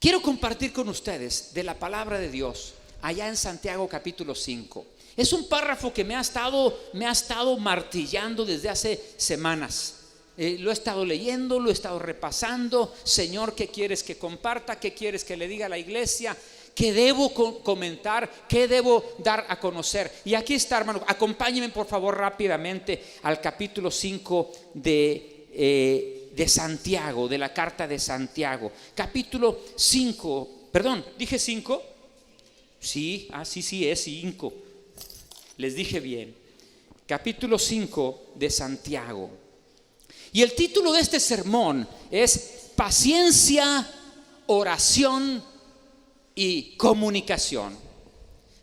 Quiero compartir con ustedes de la palabra de Dios allá en Santiago capítulo 5. Es un párrafo que me ha estado martillando desde hace semanas. Lo he estado leyendo, lo he estado repasando. Señor, ¿qué quieres que comparta? ¿Qué quieres que le diga a la iglesia? ¿Qué debo comentar? ¿Qué debo dar a conocer? Y aquí está, hermano, acompáñenme por favor rápidamente al capítulo 5 de Santiago, de la carta de Santiago. Capítulo 5, perdón, ¿dije 5? Sí, sí, es 5. Les dije bien. Capítulo 5 de Santiago. Y el título de este sermón es Paciencia, Oración y Comunicación.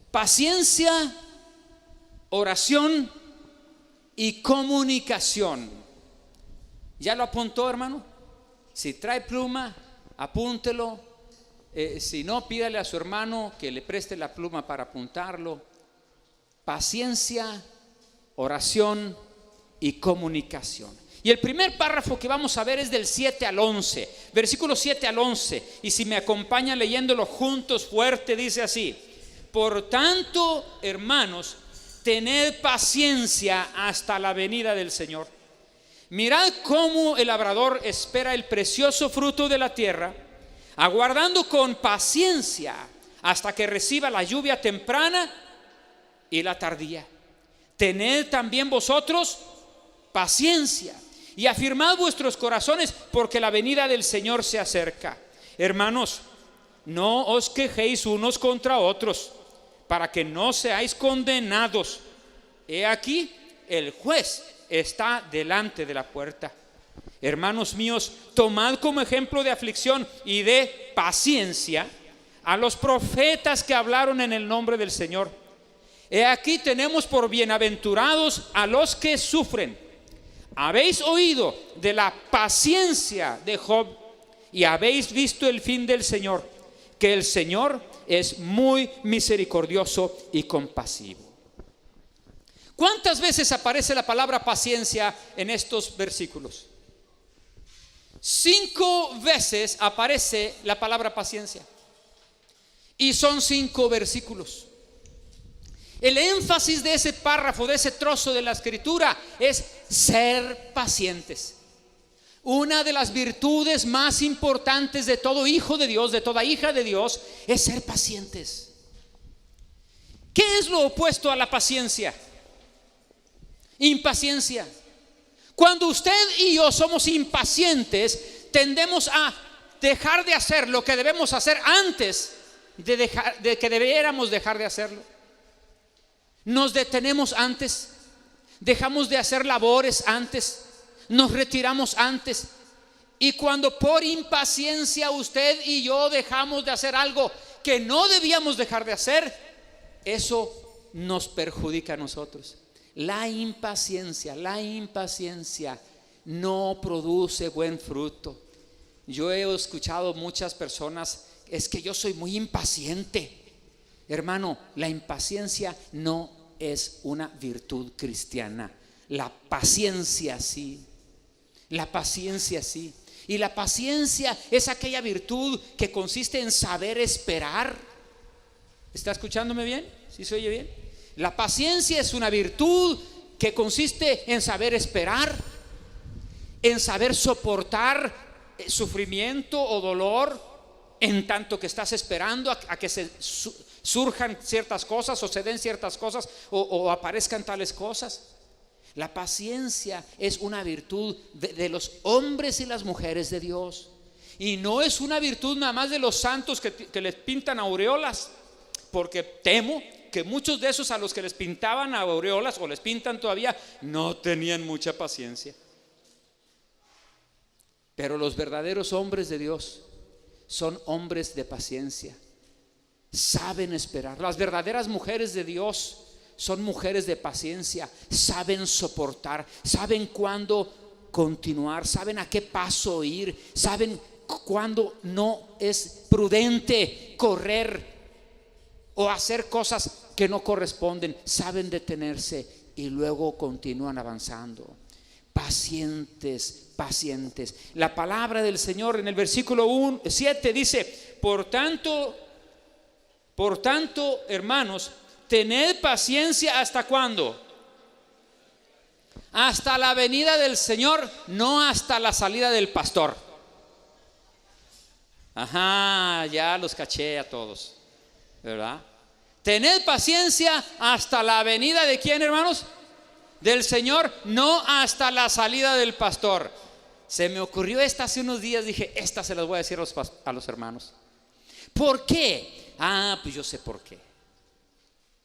Paciencia, oración y comunicación. ¿Ya lo apuntó, hermano? Si trae pluma, apúntelo. Si no, pídale a su hermano que le preste la pluma para apuntarlo. Paciencia, oración y comunicación. Y el primer párrafo que vamos a ver es del 7 al 11, versículos 7 al 11. Y si me acompañan leyéndolo juntos fuerte, dice así: por tanto, hermanos, tened paciencia hasta la venida del Señor. Mirad cómo el labrador espera el precioso fruto de la tierra, aguardando con paciencia hasta que reciba la lluvia temprana y la tardía. Tened también vosotros paciencia y afirmad vuestros corazones, porque la venida del Señor se acerca. Hermanos, no os quejéis unos contra otros, para que no seáis condenados. He aquí, el juez está delante de la puerta. Hermanos míos, tomad como ejemplo de aflicción y de paciencia a los profetas que hablaron en el nombre del Señor. He aquí, tenemos por bienaventurados a los que sufren. Habéis oído de la paciencia de Job y habéis visto el fin del Señor, que el Señor es muy misericordioso y compasivo. ¿Cuántas veces aparece la palabra paciencia en estos versículos? 5 veces aparece la palabra paciencia. Y son 5 versículos. El énfasis de ese párrafo, de ese trozo de la escritura, es ser pacientes. Una de las virtudes más importantes de todo hijo de Dios, de toda hija de Dios, es ser pacientes. ¿Qué es lo opuesto a la paciencia? Impaciencia. Cuando usted y yo somos impacientes, tendemos a dejar de hacer lo que debemos hacer antes de que debiéramos dejar de hacerlo. Nos detenemos antes, dejamos de hacer labores antes, nos retiramos antes. Y cuando por impaciencia usted y yo dejamos de hacer algo que no debíamos dejar de hacer, eso nos perjudica a nosotros. La impaciencia no produce buen fruto. Yo he escuchado muchas personas: es que yo soy muy impaciente. Hermano, la impaciencia no es una virtud cristiana. La paciencia sí. La paciencia sí. Y la paciencia es aquella virtud que consiste en saber esperar. ¿Está escuchándome bien? ¿Sí se oye bien? La paciencia es una virtud que consiste en saber esperar, en saber soportar sufrimiento o dolor, en tanto que estás esperando a que se surjan ciertas cosas o se den ciertas cosas o aparezcan tales cosas. La paciencia es una virtud de los hombres y las mujeres de Dios. Y no es una virtud nada más de los santos que les pintan aureolas, porque temo que muchos de esos a los que les pintaban aureolas o les pintan todavía no tenían mucha paciencia. Pero los verdaderos hombres de Dios son hombres de paciencia, saben esperar. Las verdaderas mujeres de Dios son mujeres de paciencia, saben soportar, saben cuándo continuar, saben a qué paso ir, saben cuándo no es prudente correr o hacer cosas que no corresponden, saben detenerse y luego continúan avanzando. Pacientes. La palabra del Señor en el versículo 7 dice: por tanto, hermanos, tened paciencia ¿hasta cuándo? Hasta la venida del Señor, no hasta la salida del pastor. Ajá, ya los caché a todos, ¿verdad? Tened paciencia hasta la venida de ¿quién, hermanos? Del Señor, no hasta la salida del pastor. Se me ocurrió esta hace unos días, dije, esta se las voy a decir a los hermanos. ¿Por qué? Pues yo sé por qué.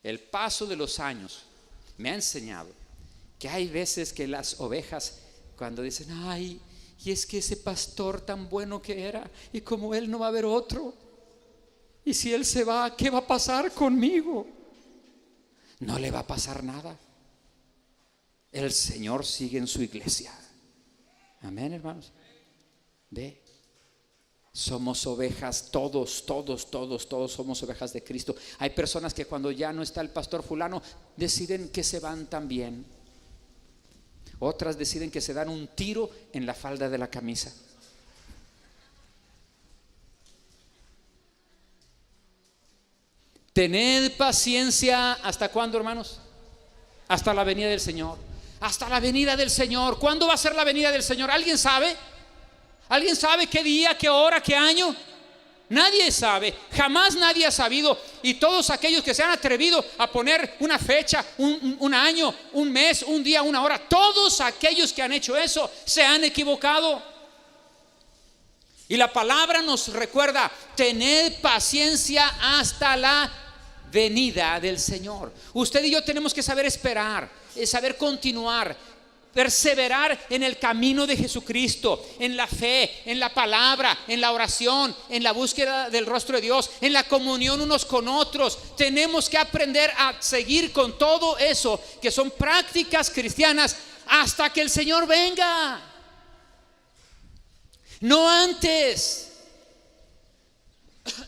El paso de los años me ha enseñado que hay veces que las ovejas, cuando dicen, ay, y es que ese pastor tan bueno que era, y como él no va a haber otro, y si él se va, ¿qué va a pasar conmigo? No le va a pasar nada. El Señor sigue en su iglesia. Amén, hermanos. Ve, somos ovejas, todos somos ovejas de Cristo. Hay personas que cuando ya no está el pastor fulano, deciden que se van también. Otras deciden que se dan un tiro en la falda de la camisa. Tened paciencia. ¿Hasta cuándo, hermanos? Hasta la venida del Señor. Hasta la venida del Señor. ¿Cuándo va a ser la venida del Señor? ¿Alguien sabe? ¿Alguien sabe qué día, qué hora, qué año? Nadie sabe, jamás nadie ha sabido. Y todos aquellos que se han atrevido a poner una fecha, un año, un mes, un día, una hora, todos aquellos que han hecho eso se han equivocado. Y la palabra nos recuerda: tened paciencia hasta la venida del Señor. Usted y yo tenemos que saber esperar, saber continuar, perseverar en el camino de Jesucristo, en la fe, en la palabra, en la oración, en la búsqueda del rostro de Dios, en la comunión unos con otros. Tenemos que aprender a seguir con todo eso que son prácticas cristianas hasta que el Señor venga, no antes.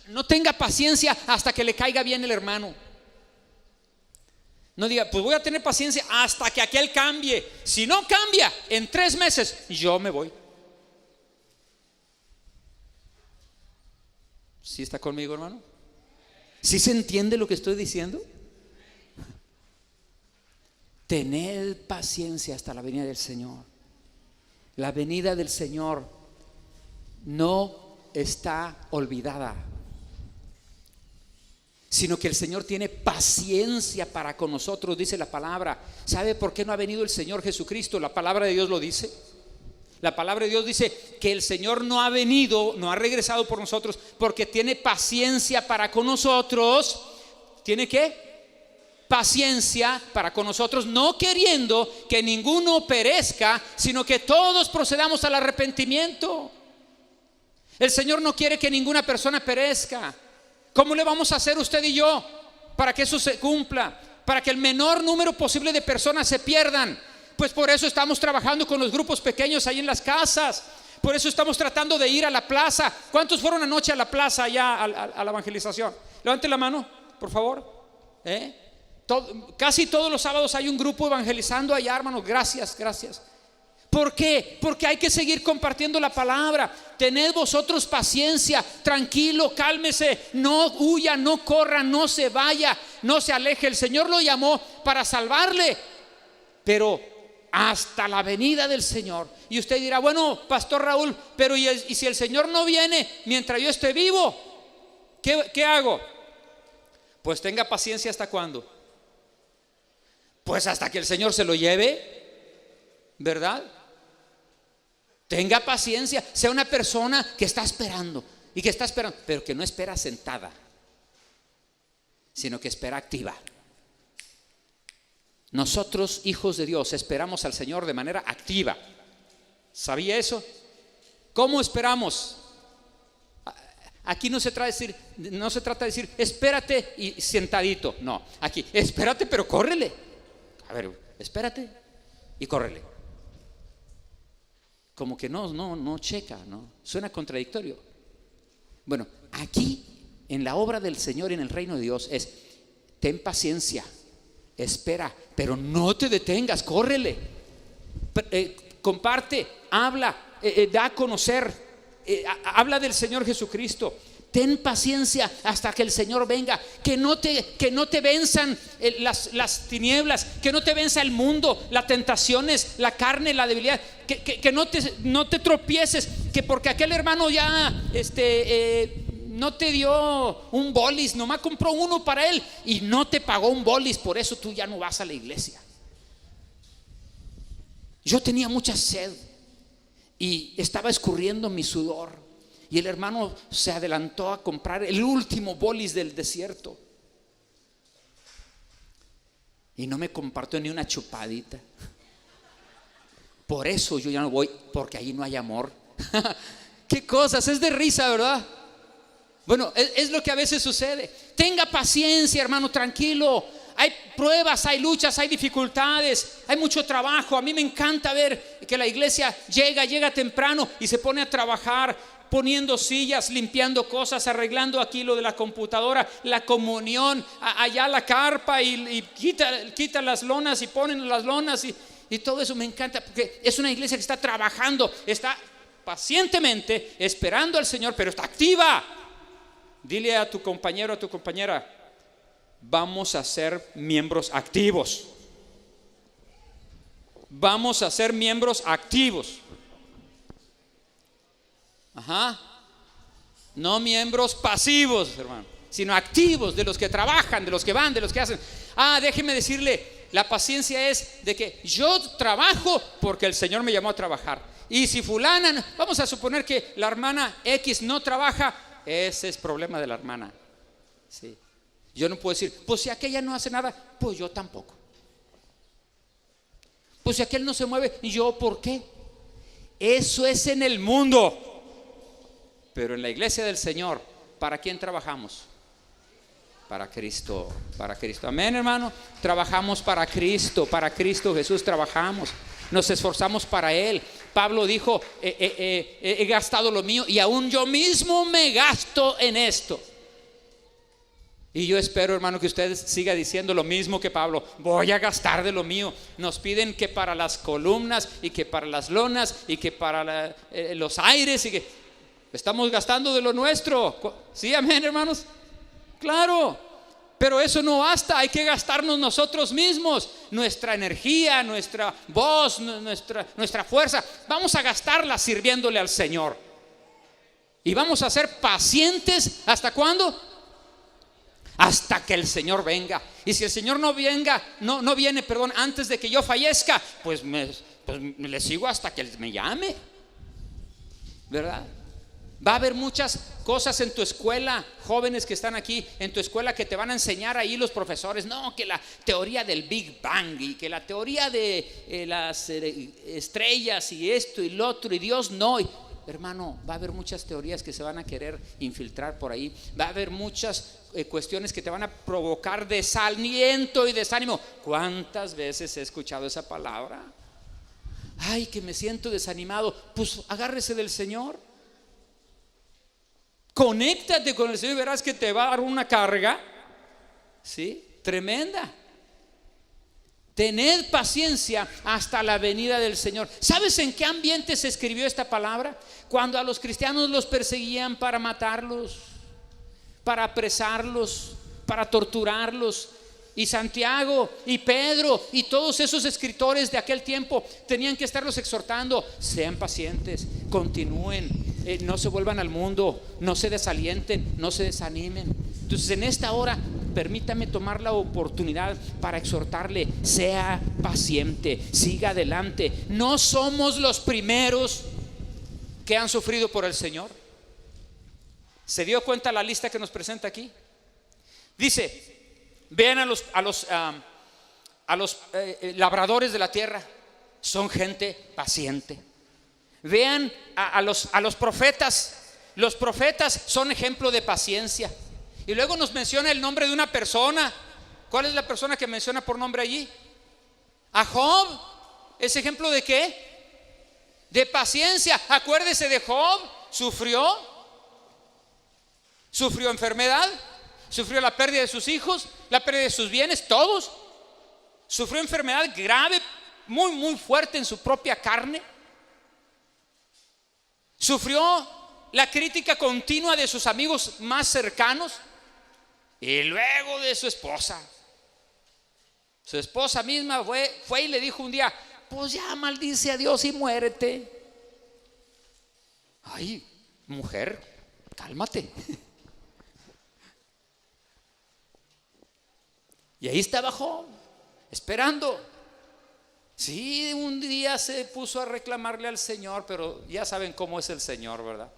No tenga paciencia hasta que le caiga bien el hermano. No diga, pues voy a tener paciencia hasta que aquel cambie. Si no cambia, en 3 meses yo me voy. ¿Sí está conmigo, hermano? ¿Sí se entiende lo que estoy diciendo? Tened paciencia hasta la venida del Señor. La venida del Señor no está olvidada, sino que el Señor tiene paciencia para con nosotros, dice la palabra. ¿Sabe por qué no ha venido el Señor Jesucristo? La palabra de Dios lo dice. La palabra de Dios dice que el Señor no ha venido, no ha regresado por nosotros, porque tiene paciencia para con nosotros. ¿Tiene qué? Paciencia para con nosotros, no queriendo que ninguno perezca, sino que todos procedamos al arrepentimiento. El Señor no quiere que ninguna persona perezca. ¿Cómo le vamos a hacer usted y yo para que eso se cumpla? Para que el menor número posible de personas se pierdan. Pues por eso estamos trabajando con los grupos pequeños ahí en las casas. Por eso estamos tratando de ir a la plaza. ¿Cuántos fueron anoche a la plaza allá a la evangelización? Levante la mano, por favor. Casi todos los sábados hay un grupo evangelizando allá, hermanos. Gracias. ¿Por qué? Porque hay que seguir compartiendo la palabra. Tened vosotros paciencia, tranquilo, cálmese, no huya, no corra, no se vaya, no se aleje. El Señor lo llamó para salvarle, pero hasta la venida del Señor. Y usted dirá, bueno, Pastor Raúl, pero ¿y si el Señor no viene mientras yo esté vivo? ¿Qué hago? Pues tenga paciencia. ¿Hasta cuándo? Pues hasta que el Señor se lo lleve, ¿verdad? Tenga paciencia, sea una persona que está esperando y que está esperando, pero que no espera sentada, sino que espera activa. Nosotros, hijos de Dios, esperamos al Señor de manera activa. ¿Sabía eso? ¿Cómo esperamos? Aquí no se trata de decir espérate y sentadito. No, aquí espérate pero córrele. A ver, espérate y córrele. Como que no checa, ¿no? Suena contradictorio. Bueno, aquí en la obra del Señor y en el reino de Dios es: ten paciencia, espera, pero no te detengas, córrele, comparte, habla, da a conocer habla del Señor Jesucristo. Ten paciencia hasta que el Señor venga. Que no te venzan las tinieblas, que no te venza el mundo, las tentaciones, la carne, la debilidad. Que no te tropieces, que porque aquel hermano ya no te dio un bolis, nomás compró uno para él y no te pagó un bolis, por eso tú ya no vas a la iglesia. Yo tenía mucha sed y estaba escurriendo mi sudor. Y el hermano se adelantó a comprar el último bolis del desierto. Y no me compartió ni una chupadita. Por eso yo ya no voy, porque ahí no hay amor. Qué cosas, es de risa, ¿verdad? Bueno, es lo que a veces sucede. Tenga paciencia, hermano, tranquilo. Hay pruebas, hay luchas, hay dificultades, hay mucho trabajo. A mí me encanta ver que la iglesia llega temprano y se pone a trabajar, poniendo sillas, limpiando cosas, arreglando aquí lo de la computadora, la comunión, allá la carpa y quita las lonas y ponen las lonas y todo eso. Me encanta porque es una iglesia que está trabajando, está pacientemente esperando al Señor, pero está activa. Dile a tu compañero, a tu compañera: vamos a ser miembros activos. Vamos a ser miembros activos. No miembros pasivos, hermano, sino activos, de los que trabajan, de los que van, de los que hacen. Déjeme decirle, la paciencia es de que yo trabajo porque el Señor me llamó a trabajar. Y si fulana, vamos a suponer que la hermana X no trabaja, ese es problema de la hermana. Sí. Yo no puedo decir, pues si aquella no hace nada, pues yo tampoco. Pues si aquel no se mueve, ¿yo por qué? Eso es en el mundo. Pero en la iglesia del Señor, ¿para quién trabajamos? Para Cristo, para Cristo. Amén, hermano. Trabajamos para Cristo Jesús trabajamos. Nos esforzamos para Él. Pablo dijo, he gastado lo mío y aún yo mismo me gasto en esto. Y yo espero, hermano, que usted siga diciendo lo mismo que Pablo. Voy a gastar de lo mío. Nos piden que para las columnas y que para las lonas y que para los aires y que estamos gastando de lo nuestro. ¿Sí, amén, hermanos? Claro, pero eso no basta. Hay que gastarnos nosotros mismos, nuestra energía, nuestra voz, nuestra fuerza. Vamos a gastarla sirviéndole al Señor. Y vamos a ser pacientes. ¿Hasta cuándo? Hasta que el Señor venga. Y si el Señor no viene, antes de que yo fallezca, pues le sigo hasta que Él me llame, ¿verdad? Va a haber muchas cosas en tu escuela, jóvenes que están aquí en tu escuela, que te van a enseñar ahí los profesores. No, que la teoría del Big Bang y que la teoría de las estrellas y esto y lo otro y Dios no. Hermano, va a haber muchas teorías que se van a querer infiltrar por ahí. Va a haber muchas cuestiones que te van a provocar desaliento y desánimo. ¿Cuántas veces he escuchado esa palabra? Ay, que me siento desanimado. Pues agárrese del Señor. Conéctate con el Señor y verás que te va a dar una carga, ¿sí? Tremenda. Tened paciencia hasta la venida del Señor. ¿Sabes en qué ambiente se escribió esta palabra? Cuando a los cristianos los perseguían para matarlos, para apresarlos, para torturarlos. Y Santiago y Pedro y todos esos escritores de aquel tiempo tenían que estarlos exhortando: sean pacientes, continúen, no se vuelvan al mundo, no se desalienten, no se desanimen. Entonces en esta hora permítame tomar la oportunidad para exhortarle: sea paciente, siga adelante. No somos los primeros que han sufrido por el Señor. ¿Se dio cuenta la lista que nos presenta aquí? Dice: vean a los labradores de la tierra, son gente paciente. Vean a los profetas. Los profetas son ejemplo de paciencia. Y luego nos menciona el nombre de una persona. ¿Cuál es la persona que menciona por nombre allí? A Job. ¿Es ejemplo de qué? De paciencia. Acuérdese de Job. Sufrió enfermedad, sufrió la pérdida de sus hijos, la pérdida de sus bienes, todos. Sufrió enfermedad grave, muy muy fuerte en su propia carne. Sufrió la crítica continua de sus amigos más cercanos y luego de su esposa. Su esposa misma fue y le dijo un día: pues ya maldice a Dios y muérete. Ay, mujer, cálmate. Y ahí estaba Job, esperando. Sí, un día se puso a reclamarle al Señor, pero ya saben cómo es el Señor, ¿verdad?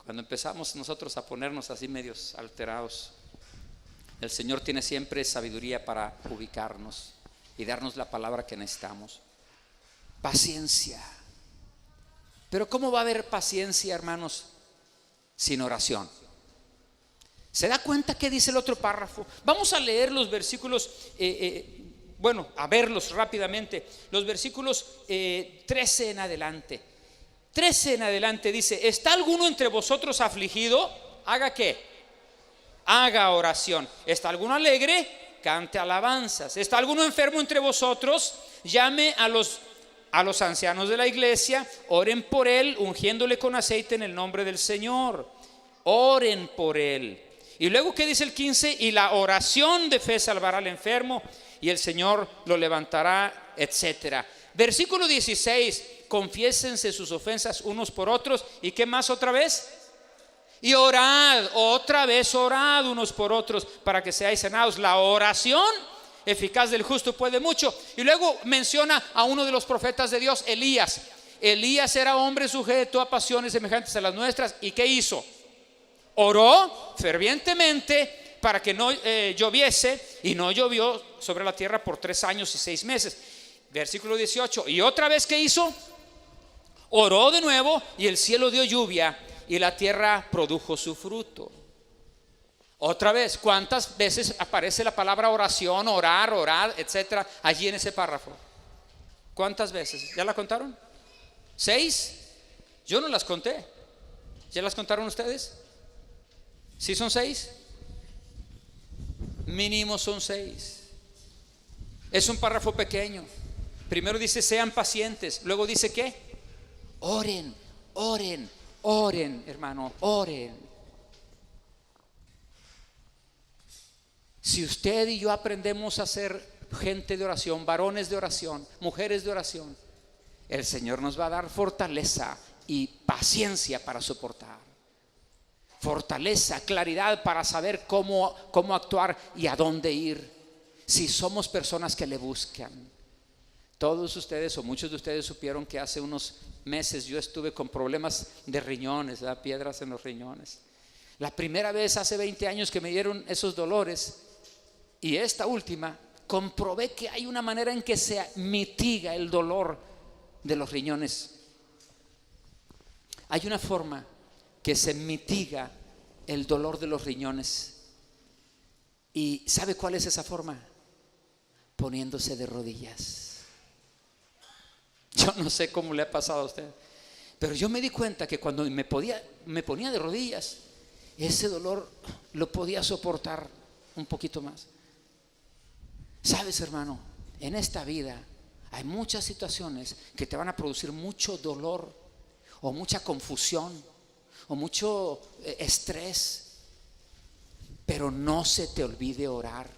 Cuando empezamos nosotros a ponernos así medios alterados, el Señor tiene siempre sabiduría para ubicarnos y darnos la palabra que necesitamos. Paciencia. Pero ¿cómo va a haber paciencia, hermanos, sin oración? ¿Se da cuenta qué dice el otro párrafo? Vamos a leer los versículos, a verlos rápidamente. Los versículos 13 en adelante. 13 en adelante dice: ¿está alguno entre vosotros afligido? ¿Haga qué? Haga oración. ¿Está alguno alegre? Cante alabanzas. ¿Está alguno enfermo entre vosotros? Llame a los ancianos de la iglesia, oren por él, ungiéndole con aceite en el nombre del Señor. Oren por él. Y luego, ¿qué dice el 15? Y la oración de fe salvará al enfermo y el Señor lo levantará, etcétera. Versículo 16: confiésense sus ofensas unos por otros. ¿Y qué más otra vez? Y orad, otra vez orad unos por otros para que seáis sanados. La oración eficaz del justo puede mucho. Y luego menciona a uno de los profetas de Dios, Elías. Elías era hombre sujeto a pasiones semejantes a las nuestras. ¿Y qué hizo? Oró fervientemente para que no lloviese, y no llovió sobre la tierra por 3 años y 6 meses. Versículo 18: y otra vez, ¿qué hizo? Oró de nuevo y el cielo dio lluvia y la tierra produjo su fruto. Otra vez, ¿cuántas veces aparece la palabra oración, orar, etcétera, allí en ese párrafo? ¿Cuántas veces? ¿Ya la contaron? 6. Yo no las conté. ¿Ya las contaron ustedes? ¿Sí son 6? Mínimo son 6. Es un párrafo pequeño. Primero dice: sean pacientes. Luego dice: ¿qué? Oren, oren, oren, hermano, oren. Si usted y yo aprendemos a ser gente de oración, varones de oración, mujeres de oración, el Señor nos va a dar fortaleza y paciencia para soportar. Fortaleza, claridad para saber cómo actuar y a dónde ir. Si somos personas que le buscan. Todos ustedes o muchos de ustedes supieron que hace unos meses yo estuve con problemas de riñones, piedras en los riñones. La primera vez hace 20 años que me dieron esos dolores, y esta última comprobé que hay una manera en que se mitiga el dolor de los riñones. Hay una forma que se mitiga el dolor de los riñones. ¿Y sabe cuál es esa forma? Poniéndose de rodillas. Yo no sé cómo le ha pasado a usted, pero yo me di cuenta que cuando me ponía de rodillas, ese dolor lo podía soportar un poquito más. Sabes, hermano, en esta vida hay muchas situaciones que te van a producir mucho dolor o mucha confusión o mucho estrés, pero no se te olvide orar.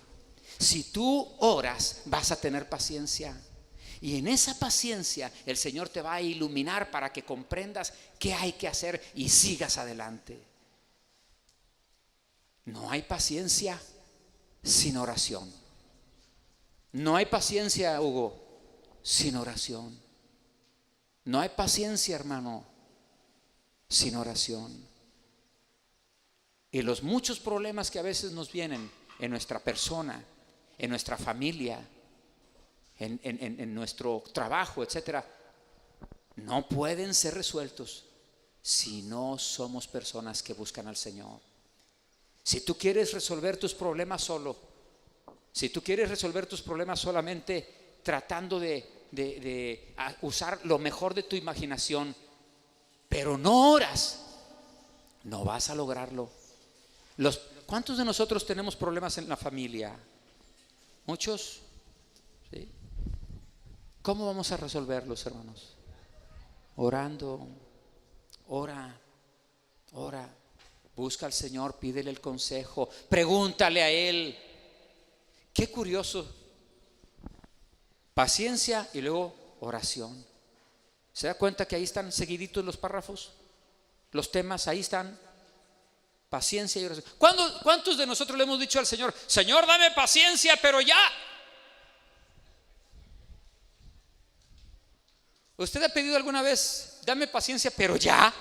Si tú oras, vas a tener paciencia. Y en esa paciencia el Señor te va a iluminar para que comprendas qué hay que hacer y sigas adelante. No hay paciencia sin oración. No hay paciencia, Hugo, sin oración. No hay paciencia, hermano, sin oración. Y los muchos problemas que a veces nos vienen en nuestra persona, en nuestra familia, en nuestro trabajo, etcétera, no pueden ser resueltos si no somos personas que buscan al Señor. Si tú quieres resolver tus problemas solo, si tú quieres resolver tus problemas solamente tratando de usar lo mejor de tu imaginación, pero no oras, no vas a lograrlo. ¿Cuántos de nosotros tenemos problemas en la familia? ¿Muchos? ¿Sí? ¿Cómo vamos a resolverlos, hermanos? Orando. Ora. Ora, busca al Señor, pídele el consejo, pregúntale a Él. Qué curioso. Paciencia y luego oración. ¿Se da cuenta que ahí están seguiditos los párrafos? Los temas ahí están. Paciencia y oración. ¿Cuántos de nosotros le hemos dicho al Señor: Señor, dame paciencia, pero ya? ¿Usted ha pedido alguna vez: dame paciencia, pero ya?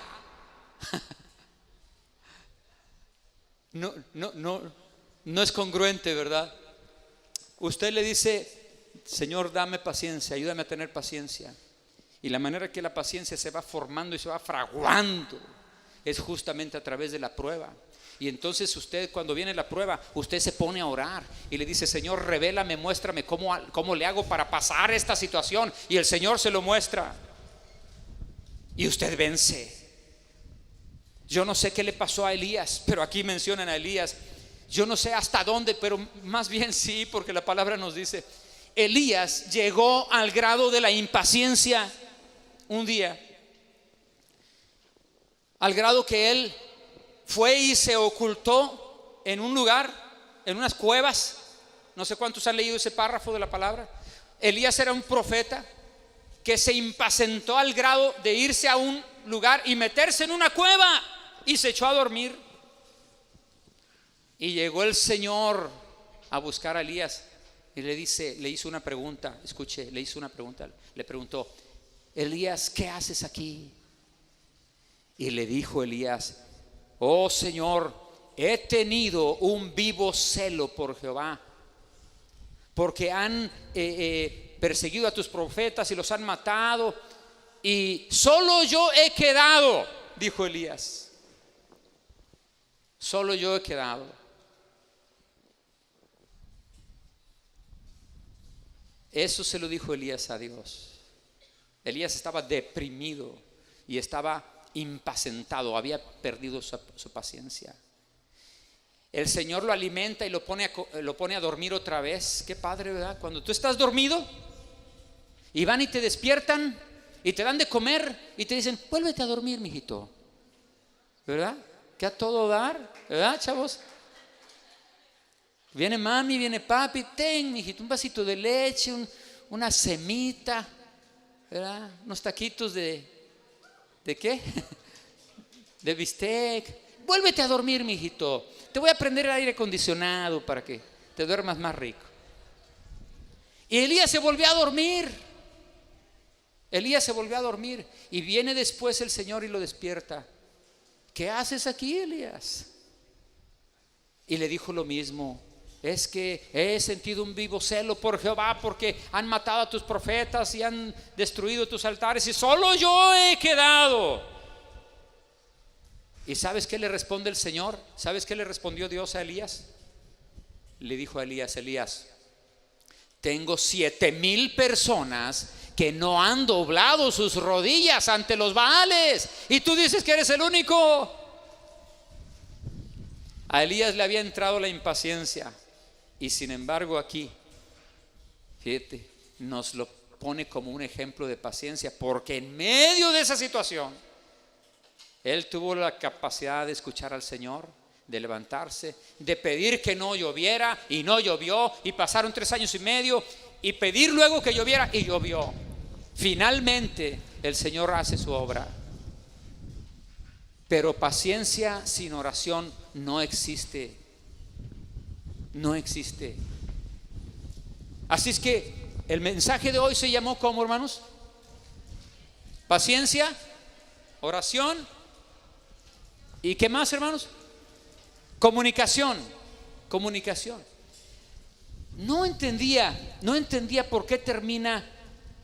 No es congruente, ¿verdad? Usted le dice: Señor, dame paciencia, ayúdame a tener paciencia. Y la manera que la paciencia se va formando y se va fraguando es justamente a través de la prueba. Y entonces usted, cuando viene la prueba, usted se pone a orar y le dice: Señor, revélame, muéstrame cómo le hago para pasar esta situación. Y el Señor se lo muestra y usted vence. Yo no sé qué le pasó a Elías, pero aquí mencionan a Elías. Yo no sé hasta dónde, pero más bien sí, porque la palabra nos dice: Elías llegó al grado de la impaciencia un día, al grado que él fue y se ocultó en un lugar, en unas cuevas. No sé cuántos han leído ese párrafo de la palabra. Elías era un profeta que se impacientó al grado de irse a un lugar y meterse en una cueva y se echó a dormir. Y llegó el Señor a buscar a Elías y le hizo una pregunta. Escuche, le hizo una pregunta. Le preguntó: Elías, ¿qué haces aquí? Y le dijo Elías: oh Señor, he tenido un vivo celo por Jehová, porque han perseguido a tus profetas y los han matado, y solo yo he quedado, dijo Elías. Solo yo he quedado. Eso se lo dijo Elías a Dios. Elías estaba deprimido y estaba impacientado, había perdido su paciencia. El Señor lo alimenta y lo pone a dormir otra vez. Qué padre, ¿verdad? Cuando tú estás dormido y van y te despiertan y te dan de comer y te dicen: vuélvete a dormir, mijito, ¿verdad? Que a todo dar, ¿verdad, chavos? Viene mami, viene papi: ten, mijito, un vasito de leche, una semita, ¿verdad? Unos taquitos ¿de qué? De bistec. Vuélvete a dormir, mijito. Te voy a prender el aire acondicionado para que te duermas más rico. Y Elías se volvió a dormir. Elías se volvió a dormir. Y viene después el Señor y lo despierta. ¿Qué haces aquí, Elías? Y le dijo lo mismo: es que he sentido un vivo celo por Jehová, porque han matado a tus profetas y han destruido tus altares, y solo yo he quedado. ¿Y sabes qué le responde el Señor? ¿Sabes qué le respondió Dios a Elías? Le dijo a Elías: Elías, tengo 7,000 personas que no han doblado sus rodillas ante los Baales, y tú dices que eres el único. A Elías le había entrado la impaciencia, y sin embargo aquí, fíjate, nos lo pone como un ejemplo de paciencia, porque en medio de esa situación él tuvo la capacidad de escuchar al Señor, de levantarse, de pedir que no lloviera, y no llovió, y pasaron 3 años y medio, y pedir luego que lloviera, y llovió. Finalmente el Señor hace su obra. Pero paciencia sin oración no existe. No existe. Así es que el mensaje de hoy se llamó ¿cómo, hermanos? Paciencia, oración, ¿y qué más, hermanos? Comunicación. No entendía por qué termina.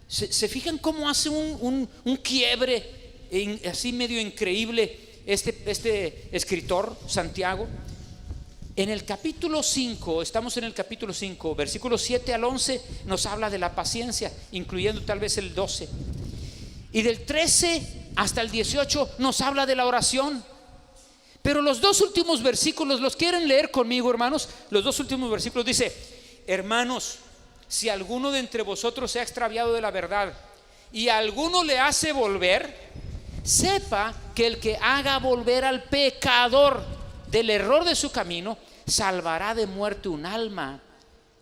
¿Se fijan cómo hace un quiebre así medio increíble este escritor, Santiago? En el capítulo 5, estamos en el capítulo 5, versículos 7 al 11, nos habla de la paciencia, incluyendo tal vez el 12. Y del 13 hasta el 18 nos habla de la oración. Pero los 2 últimos versículos, ¿los quieren leer conmigo, hermanos? Los 2 últimos versículos dice: hermanos, si alguno de entre vosotros se ha extraviado de la verdad y a alguno le hace volver, sepa que el que haga volver al pecador del error de su camino, salvará de muerte un alma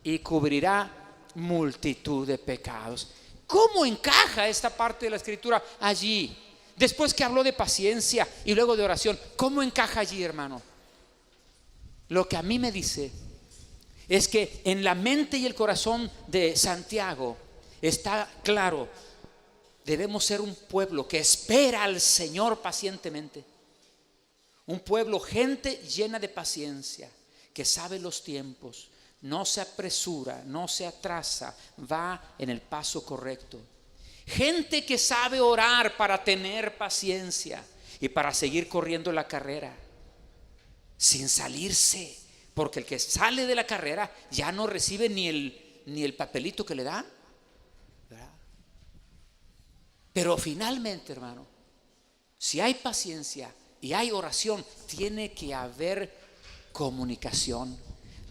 y cubrirá multitud de pecados. ¿Cómo encaja esta parte de la escritura allí? Después que habló de paciencia y luego de oración, ¿cómo encaja allí, hermano? Lo que a mí me dice es que en la mente y el corazón de Santiago está claro: debemos ser un pueblo que espera al Señor pacientemente. Un pueblo, gente llena de paciencia, que sabe los tiempos, no se apresura, no se atrasa, va en el paso correcto. Gente que sabe orar para tener paciencia y para seguir corriendo la carrera sin salirse, porque el que sale de la carrera ya no recibe ni el papelito que le dan, ¿verdad? Pero finalmente, hermano, si hay paciencia y hay oración, tiene que haber comunicación.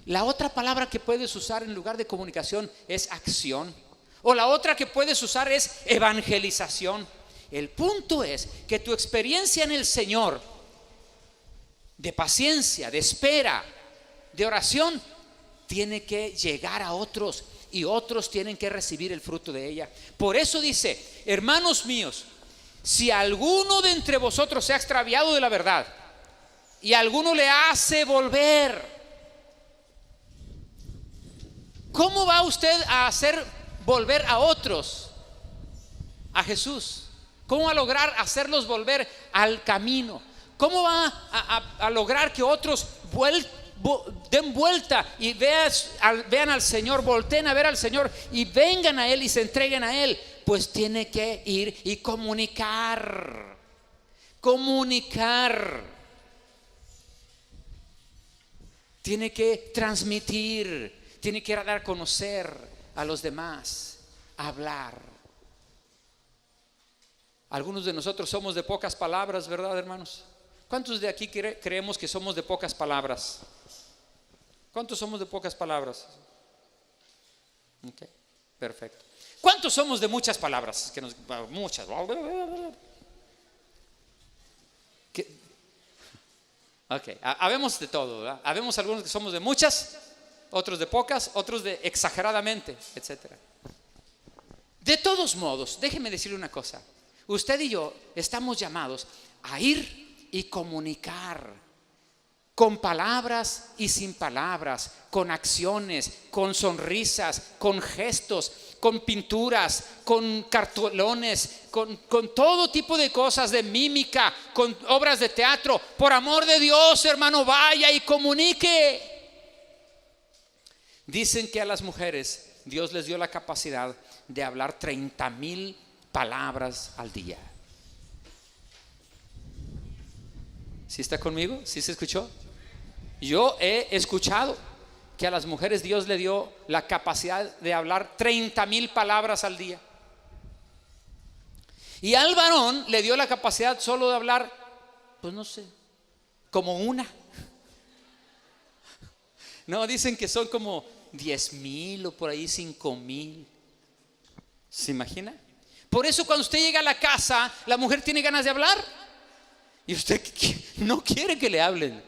La otra palabra que puedes usar en lugar de comunicación es acción, o la otra que puedes usar es evangelización. El punto es que tu experiencia en el Señor, de paciencia, de espera, de oración, tiene que llegar a otros, y otros tienen que recibir el fruto de ella. Por eso dice: hermanos míos, si alguno de entre vosotros se ha extraviado de la verdad y alguno le hace volver, ¿cómo va usted a hacer volver a otros a Jesús? ¿Cómo va a lograr hacerlos volver al camino? ¿Cómo va a lograr que otros den vuelta y vean al Señor, volteen a ver al Señor y vengan a Él y se entreguen a Él? Pues tiene que ir y comunicar. Tiene que transmitir, tiene que dar a conocer a los demás, hablar. Algunos de nosotros somos de pocas palabras, ¿verdad, hermanos? ¿Cuántos de aquí creemos que somos de pocas palabras? ¿Cuántos somos de pocas palabras? Ok, perfecto. ¿Cuántos somos de muchas palabras? Muchas. Ok, habemos de todo, ¿verdad? Habemos algunos que somos de muchas, otros de pocas, otros de exageradamente, etcétera. De todos modos, déjeme decirle una cosa: usted y yo estamos llamados a ir y comunicar, con palabras y sin palabras, con acciones, con sonrisas, con gestos, con pinturas, con cartelones, con todo tipo de cosas, de mímica, con obras de teatro. Por amor de Dios, hermano, vaya y comunique. Dicen que a las mujeres Dios les dio la capacidad de hablar 30,000 palabras al día. ¿Sí está conmigo? ¿Sí se escuchó? Yo he escuchado que a las mujeres Dios le dio la capacidad de hablar 30,000 palabras al día, y al varón le dio la capacidad solo de hablar, pues no sé, como una. No, dicen que son como 10,000 o por ahí 5,000. ¿Se imagina? Por eso cuando usted llega a la casa, la mujer tiene ganas de hablar y usted no quiere que le hablen.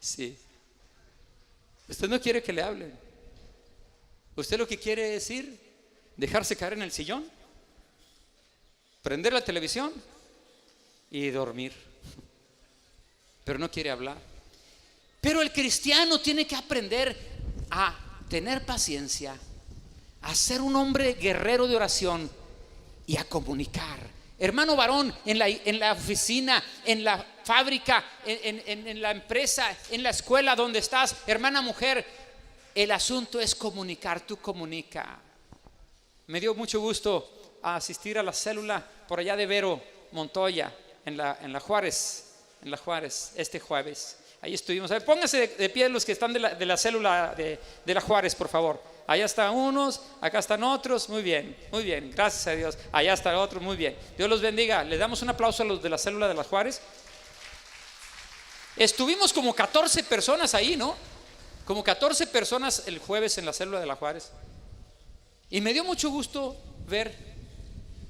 Sí. Usted no quiere que le hablen. Usted lo que quiere es ir, dejarse caer en el sillón, prender la televisión y dormir. Pero no quiere hablar. Pero el cristiano tiene que aprender a tener paciencia, a ser un hombre guerrero de oración y a comunicar. Hermano varón, en la oficina, en la fábrica, en la empresa, en la escuela donde estás, hermana mujer, el asunto es comunicar. Tú comunica. Me dio mucho gusto asistir a la célula por allá de Vero Montoya, en la Juárez, este jueves. Ahí estuvimos. A ver, pónganse de pie los que están de la célula de la Juárez, por favor. Allá están unos, acá están otros. Muy bien, gracias a Dios. Allá está otro, muy bien. Dios los bendiga. Les damos un aplauso a los de la célula de la Juárez. Estuvimos como 14 personas ahí, ¿no? Como 14 personas el jueves en la célula de la Juárez. Y me dio mucho gusto ver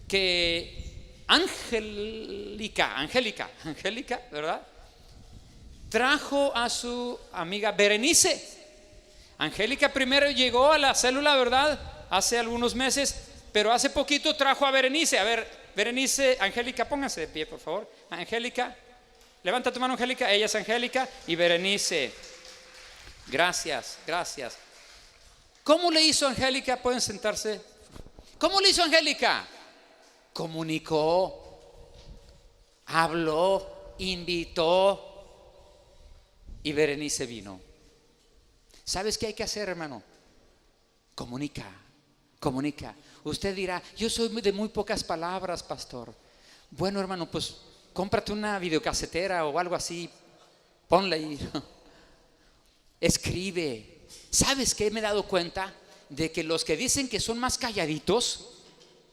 que Angélica, ¿verdad? Trajo a su amiga Berenice. Angélica primero llegó a la célula, ¿verdad? Hace algunos meses, pero hace poquito trajo a Berenice. A ver, Berenice, Angélica, pónganse de pie, por favor. Angélica, levanta tu mano, Angélica. Ella es Angélica y Berenice. Gracias. ¿Cómo le hizo Angélica? Pueden sentarse. ¿Cómo le hizo Angélica? Comunicó, habló, invitó, y Berenice vino. ¿Sabes qué hay que hacer, hermano? Comunica. Usted dirá, yo soy de muy pocas palabras, pastor. Bueno, hermano, pues cómprate una videocasetera o algo así, ponla ahí. Escribe. ¿Sabes qué? Me he dado cuenta de que los que dicen que son más calladitos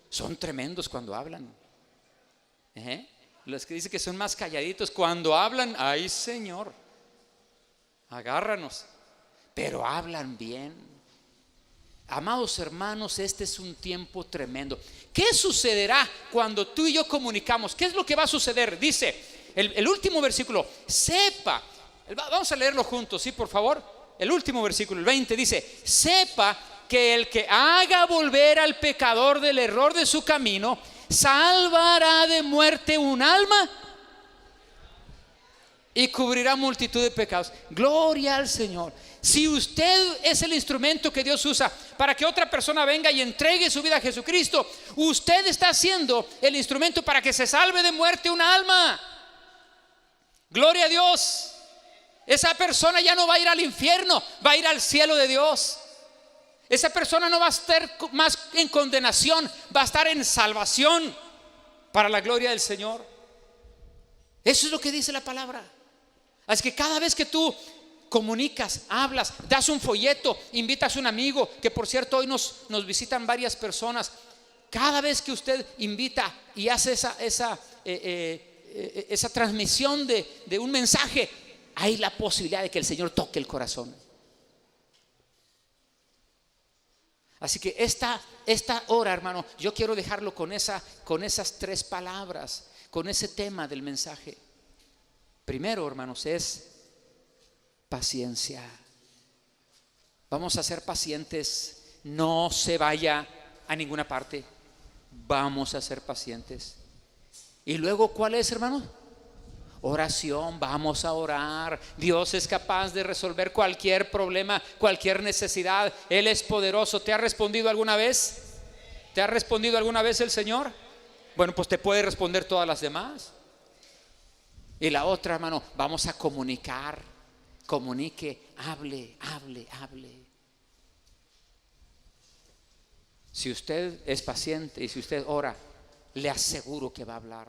son tremendos cuando hablan. Los que dicen que son más calladitos cuando hablan, ay Señor, agárranos. Pero hablan bien. Amados hermanos, este es un tiempo tremendo. ¿Qué sucederá cuando tú y yo comunicamos? ¿Qué es lo que va a suceder? Dice el último versículo, sepa. Vamos a leerlo juntos, ¿sí? Por favor. El último versículo, el 20, dice, sepa que el que haga volver al pecador del error de su camino, salvará de muerte un alma y cubrirá multitud de pecados. Gloria al Señor. Si usted es el instrumento que Dios usa para que otra persona venga y entregue su vida a Jesucristo, usted está siendo el instrumento para que se salve de muerte un alma. Gloria a Dios. Esa persona ya no va a ir al infierno, va a ir al cielo de Dios. Esa persona no va a estar más en condenación, va a estar en salvación para la gloria del Señor. Eso es lo que dice la palabra. Así que cada vez que tú comunicas, hablas, das un folleto, invitas a un amigo, que por cierto hoy nos visitan varias personas. Cada vez que usted invita y hace esa transmisión de un mensaje, hay la posibilidad de que el Señor toque el corazón. Así que esta hora, hermano, yo quiero dejarlo con esas 3 palabras, con ese tema del mensaje. Primero, hermanos, es paciencia. Vamos a ser pacientes. No se vaya a ninguna parte. Vamos a ser pacientes. Y luego, ¿cuál es, hermano? Oración. Vamos a orar. Dios es capaz de resolver cualquier problema, cualquier necesidad. Él es poderoso. ¿Te ha respondido alguna vez? ¿Te ha respondido alguna vez el Señor? Bueno, pues te puede responder todas las demás. Y la otra, hermano, vamos a comunicar. Comunique, hable. Si usted es paciente y si usted ora, le aseguro que va a hablar.